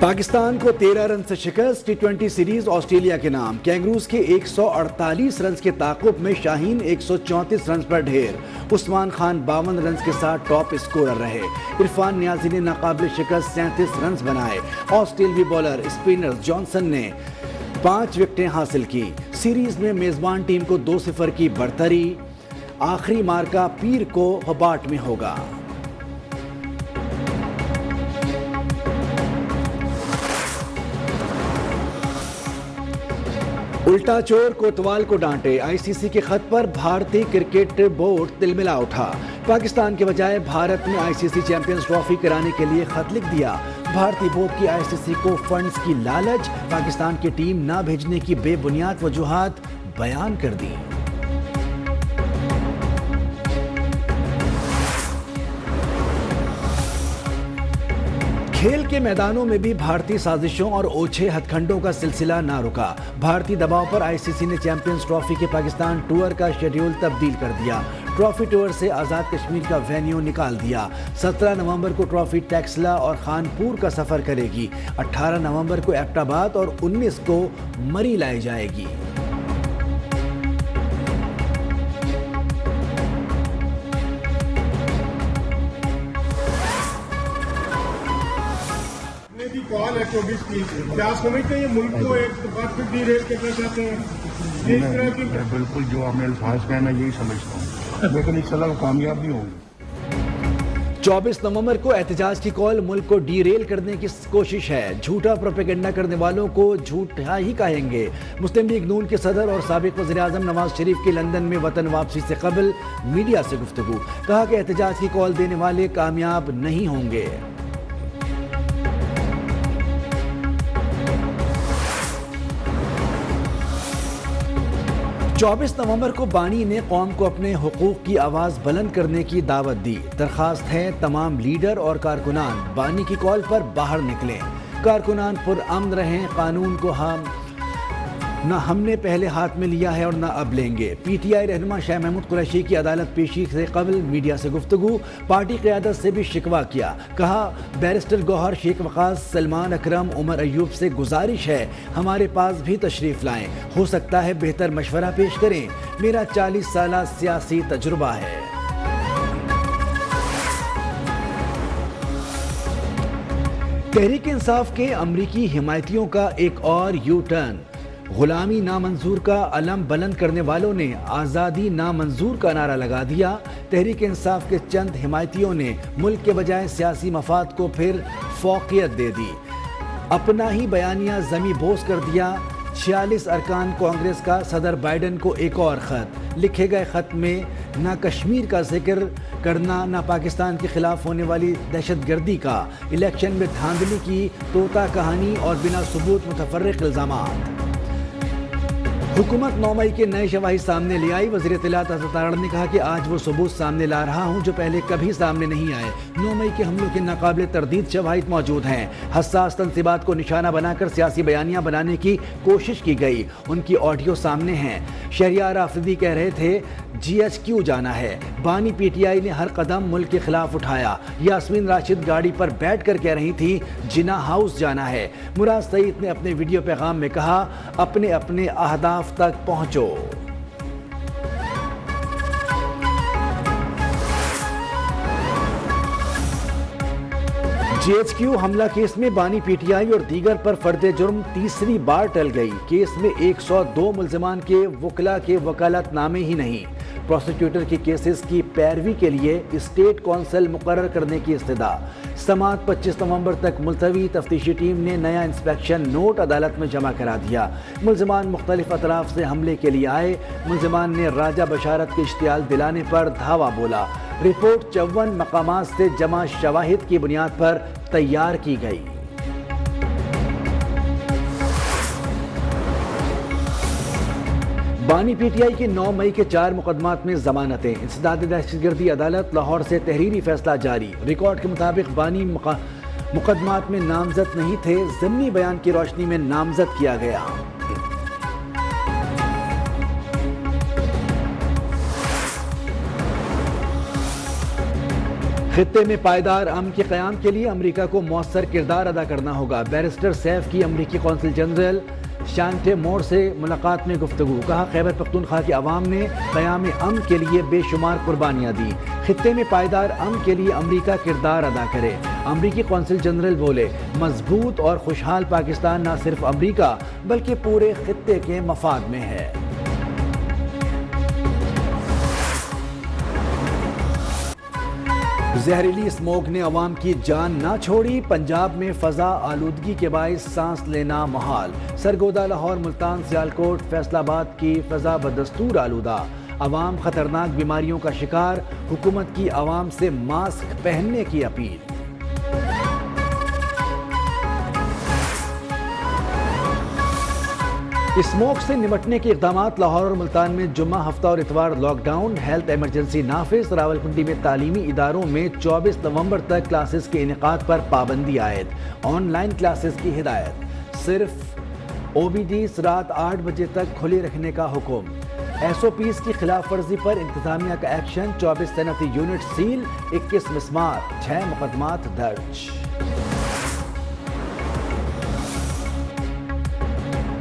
پاکستان کو 13 رن سے شکست، ٹی20 سیریز آسٹریلیا کے نام۔ کینگروز کے 148 رنز کے تعاقب میں شاہین 134 رنز پر ڈھیر۔ عثمان خان 52 رنز کے ساتھ ٹاپ اسکورر رہے۔ عرفان نیازی نے ناقابل شکست 37 رنز بنائے۔ آسٹریلوی بالر اسپنر جانسن نے 5 وکٹیں حاصل کی۔ سیریز میں میزبان ٹیم کو 2-0 کی برتری۔ آخری مارکہ پیر کو ہوبارٹ میں ہوگا۔ الٹا چور کوتوال کو ڈانٹے، آئی سی سی کے خط پر بھارتی کرکٹ بورڈ تلملا اٹھا۔ پاکستان کے بجائے بھارت نے آئی سی سی چیمپئنز ٹرافی کرانے کے لیے خط لکھ دیا۔ بھارتی بورڈ کی آئی سی سی کو فنڈز کی لالچ، پاکستان کی ٹیم نہ بھیجنے کی بے بنیاد وجوہات بیان کر دی۔ کھیل کے میدانوں میں بھی بھارتی سازشوں اور اوچھے ہتھ کنڈوں کا سلسلہ نہ رکا۔ بھارتی دباؤ پر آئی سی سی نے چیمپئنز ٹرافی کے پاکستان ٹور کا شیڈیول تبدیل کر دیا۔ ٹرافی ٹور سے آزاد کشمیر کا وینیو نکال دیا۔ 17 نومبر کو ٹرافی ٹیکسلا اور خانپور کا سفر کرے گی۔ 18 نومبر کو ایبٹ آباد اور 19 کو مری لائی جائے گی۔ کال ہے 24 کی، کیا سمجھتے ہیں یہ ملک کو ایک بار پھر ڈی ریل کرنا چاہتے ہیں؟ اس طرح کی بالکل جو آپ نے الفاظ کہنا یہی سمجھتا ہوں، لیکن انشاءاللہ وہ کامیاب بھی ہوگی۔ 24 نومبر کو احتجاج کی کال ملک کو ڈی ریل کرنے کی کوشش ہے۔ جھوٹا پروپیگنڈا کرنے والوں کو جھوٹا ہی کہیں گے۔ مسلم لیگ نون کے صدر اور سابق وزیر اعظم نواز شریف کی لندن میں وطن واپسی سے قبل میڈیا سے گفتگو، کہا کہ احتجاج کی کال دینے والے کامیاب نہیں ہوں گے۔ 24 نومبر کو بانی نے قوم کو اپنے حقوق کی آواز بلند کرنے کی دعوت دی۔ درخواست ہے تمام لیڈر اور کارکنان بانی کی کال پر باہر نکلیں۔ کارکنان پرامن رہیں، قانون کو نہ ہم نے پہلے ہاتھ میں لیا ہے اور نہ اب لیں گے۔ پی ٹی آئی رہنما شاہ محمود قریشی کی عدالت پیشی سے قبل میڈیا سے گفتگو، پارٹی قیادت سے بھی شکوہ کیا، کہا بیرسٹر گوہر، شیخ وقاص، سلمان اکرم، عمر ایوب سے گزارش ہے ہمارے پاس بھی تشریف لائیں، ہو سکتا ہے بہتر مشورہ پیش کریں، میرا 40 سالہ سیاسی تجربہ ہے۔ تحریک انصاف کے امریکی حمایتیوں کا ایک اور یو ٹرن، غلامی نامنظور کا علم بلند کرنے والوں نے آزادی نامنظور کا نعرہ لگا دیا۔ تحریک انصاف کے چند حمایتیوں نے ملک کے بجائے سیاسی مفاد کو پھر فوقیت دے دی، اپنا ہی بیانیہ زمیں بوس کر دیا۔ 46 ارکان کانگریس کا صدر بائیڈن کو ایک اور خط، لکھے گئے خط میں نہ کشمیر کا ذکر کرنا، نہ پاکستان کے خلاف ہونے والی دہشت گردی کا، الیکشن میں دھاندلی کی طوطا کہانی اور بنا ثبوت متفرق الزامات۔ حکومت 9 مئی کے نئے شواہد سامنے لے آئی۔ وزیر اطلاعات حضرت تارڑ نے کہا کہ آج وہ ثبوت سامنے لا رہا ہوں جو پہلے کبھی سامنے نہیں آئے۔ 9 مئی کے حملوں کے ناقابل تردید شواہد موجود ہیں۔ حساس تنصیبات کو نشانہ بنا کر سیاسی بیانیاں بنانے کی کوشش کی گئی، ان کی آڈیو سامنے ہیں۔ شہریار آفریدی کہہ رہے تھے جی ایچ کیو جانا ہے۔ بانی پی ٹی آئی نے ہر قدم ملک کے خلاف اٹھایا۔ یاسمین راشد گاڑی پر بیٹھ کر کہہ رہی تھی جناح ہاؤس جانا ہے۔ مراد سعید نے اپنے ویڈیو پیغام میں کہا اپنے اپنے اہداف تک پہنچو۔ جی ایچ کیو حملہ کیس میں بانی پی ٹی آئی اور دیگر پر فرد جرم تیسری بار ٹل گئی۔ کیس میں 102 ملزمان کے وکلاء کے وکالت نامے ہی نہیں۔ پروسیکیوٹر کی کیسز کی پیروی کے لیے اسٹیٹ کونسل مقرر کرنے کی استدعا۔ سماعت 25 نومبر تک ملتوی۔ تفتیشی ٹیم نے نیا انسپیکشن نوٹ عدالت میں جمع کرا دیا۔ ملزمان مختلف اطراف سے حملے کے لیے آئے۔ ملزمان نے راجہ بشارت کے اشتعال دلانے پر دھاوا بولا۔ رپورٹ 54 مقامات سے جمع شواہد کی بنیاد پر تیار کی گئی۔ بانی پی ٹی آئی کی 9 مئی کے 4 مقدمات میں ضمانتیں۔ انسداد دہشت گردی عدالت لاہور سے تحریری فیصلہ جاری۔ ریکارڈ کے مطابق بانی مقدمات میں نامزد نہیں تھے، ضمنی بیان کی روشنی میں نامزد کیا گیا۔ خطے میں پائیدار امن کے قیام کے لیے امریکہ کو مؤثر کردار ادا کرنا ہوگا۔ بیرسٹر سیف کی امریکی قونصل جنرل شانٹے مور سے ملاقات میں گفتگو، کہا خیبر پختونخوا کے عوام نے قیام امن کے لیے بے شمار قربانیاں دی، خطے میں پائیدار امن کے لیے امریکہ کردار ادا کرے۔ امریکی قونصل جنرل بولے مضبوط اور خوشحال پاکستان نہ صرف امریکہ بلکہ پورے خطے کے مفاد میں ہے۔ زہریلی اسموگ نے عوام کی جان نہ چھوڑی، پنجاب میں فضا آلودگی کے باعث سانس لینا محال، سرگودا، لاہور، ملتان، سیالکوٹ، فیصل آباد کی فضا بدستور آلودہ، عوام خطرناک بیماریوں کا شکار، حکومت کی عوام سے ماسک پہننے کی اپیل۔ اسموگ سے نمٹنے کے اقدامات، لاہور اور ملتان میں جمعہ، ہفتہ اور اتوار لاک ڈاؤن، ہیلتھ ایمرجنسی نافذ، راولپنڈی میں تعلیمی اداروں میں 24 نومبر تک کلاسز کے انعقاد پر پابندی عائد، آن لائن کلاسز کی ہدایت، صرف او بی ڈیز رات 8 بجے تک کھلی رکھنے کا حکم، ایس او پیز کی خلاف ورزی پر انتظامیہ کا ایکشن، 24 صنعتی یونٹ سیل، 21 مسمار، 6 مقدمات درج۔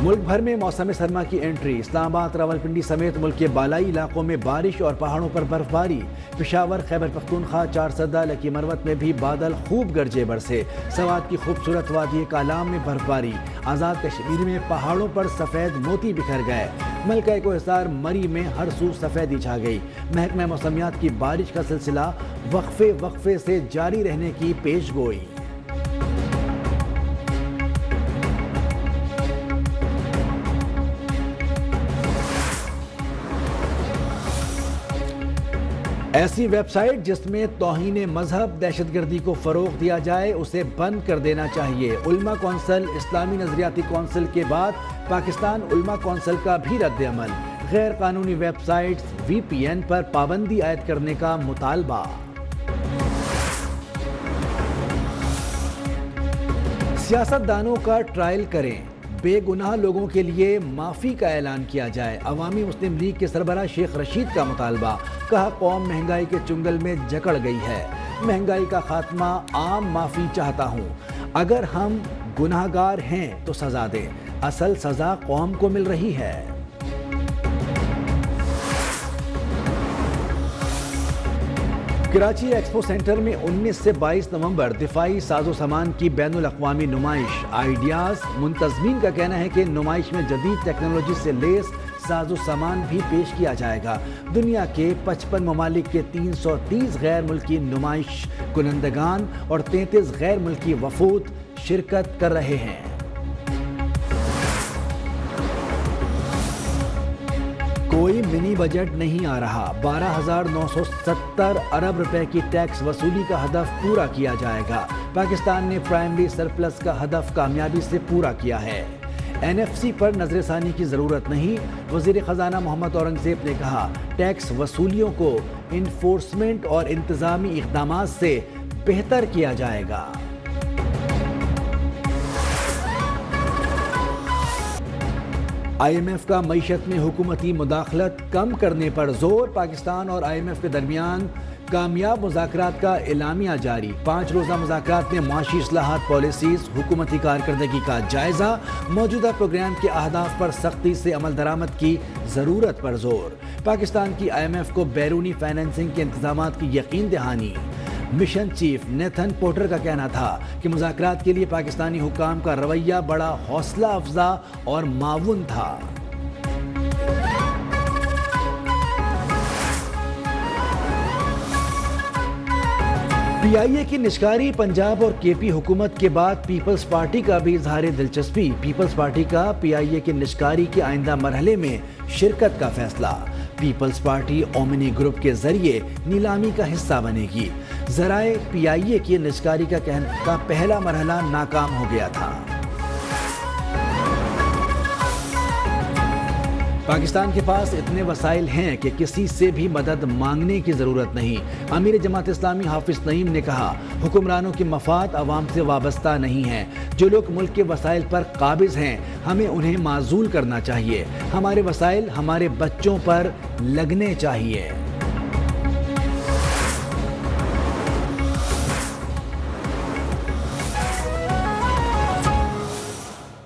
ملک بھر میں موسم سرما کی انٹری، اسلام آباد، راولپنڈی سمیت ملک کے بالائی علاقوں میں بارش اور پہاڑوں پر برف باری، پشاور، خیبر پختونخوا، چارسدہ، لکی مروت میں بھی بادل خوب گرجے برسے، سوات کی خوبصورت وادی کالام میں برف باری، آزاد کشمیر میں پہاڑوں پر سفید موتی بکھر گئے، ملکہ کوہستار مری میں ہر سو سفیدی چھا گئی، محکمہ موسمیات کی بارش کا سلسلہ وقفے سے جاری رہنے کی پیش گوئی۔ ایسی ویب سائٹ جس میں توہین مذہب، دہشت گردی کو فروغ دیا جائے اسے بند کر دینا چاہیے، علماء کونسل، اسلامی نظریاتی کونسل کے بعد پاکستان علماء کونسل کا بھی رد عمل، غیر قانونی ویب سائٹس وی پی این پر پابندی عائد کرنے کا مطالبہ۔ سیاست دانوں کا ٹرائل کریں، بے گناہ لوگوں کے لیے معافی کا اعلان کیا جائے، عوامی مسلم لیگ کے سربراہ شیخ رشید کا مطالبہ، کہا قوم مہنگائی کے چنگل میں جکڑ گئی ہے، مہنگائی کا خاتمہ، عام معافی چاہتا ہوں، اگر ہم گناہ گار ہیں تو سزا دیں، اصل سزا قوم کو مل رہی ہے۔ کراچی ایکسپو سینٹر میں 19 سے 22 نومبر دفاعی ساز و سامان کی بین الاقوامی نمائش، آئیڈیاز، منتظمین کا کہنا ہے کہ نمائش میں جدید ٹیکنالوجی سے لیس ساز و سامان بھی پیش کیا جائے گا۔ دنیا کے 55 ممالک کے 330 غیر ملکی نمائش کنندگان اور 33 غیر ملکی وفود شرکت کر رہے ہیں۔ کوئی منی بجٹ نہیں آ رہا، 12,970 ارب روپے کی ٹیکس وصولی کا ہدف پورا کیا جائے گا، پاکستان نے پرائمری سرپلس کا ہدف کامیابی سے پورا کیا ہے، این ایف سی پر نظر ثانی کی ضرورت نہیں، وزیر خزانہ محمد اورنگزیب نے کہا ٹیکس وصولیوں کو انفورسمنٹ اور انتظامی اقدامات سے بہتر کیا جائے گا۔ آئی ایم ایف کا معیشت میں حکومتی مداخلت کم کرنے پر زور، پاکستان اور آئی ایم ایف کے درمیان کامیاب مذاکرات کا اعلامیہ جاری، 5 روزہ مذاکرات میں معاشی اصلاحات پالیسیز، حکومتی کارکردگی کا جائزہ، موجودہ پروگرام کے اہداف پر سختی سے عمل درآمد کی ضرورت پر زور، پاکستان کی آئی ایم ایف کو بیرونی فائنینسنگ کے انتظامات کی یقین دہانی، مشن چیف نیتھن پورٹر کا کہنا تھا کہ مذاکرات کے لیے پاکستانی حکام کا رویہ بڑا حوصلہ افزا اور معاون تھا۔ پی آئی اے کی نشکاری، پنجاب اور کے پی حکومت کے بعد پیپلز پارٹی کا بھی اظہار دلچسپی، پیپلز پارٹی کا پی آئی اے کی نشکاری کے آئندہ مرحلے میں شرکت کا فیصلہ، پیپلز پارٹی اومنی گروپ کے ذریعے نیلامی کا حصہ بنے گی، ذرائع پی آئی اے کی نشکاری کا پہلا مرحلہ ناکام ہو گیا تھا۔ پاکستان کے پاس اتنے وسائل ہیں کہ کسی سے بھی مدد مانگنے کی ضرورت نہیں، امیر جماعت اسلامی حافظ نعیم نے کہا حکمرانوں کے مفاد عوام سے وابستہ نہیں ہیں، جو لوگ ملک کے وسائل پر قابض ہیں ہمیں انہیں معزول کرنا چاہیے، ہمارے وسائل ہمارے بچوں پر لگنے چاہیے۔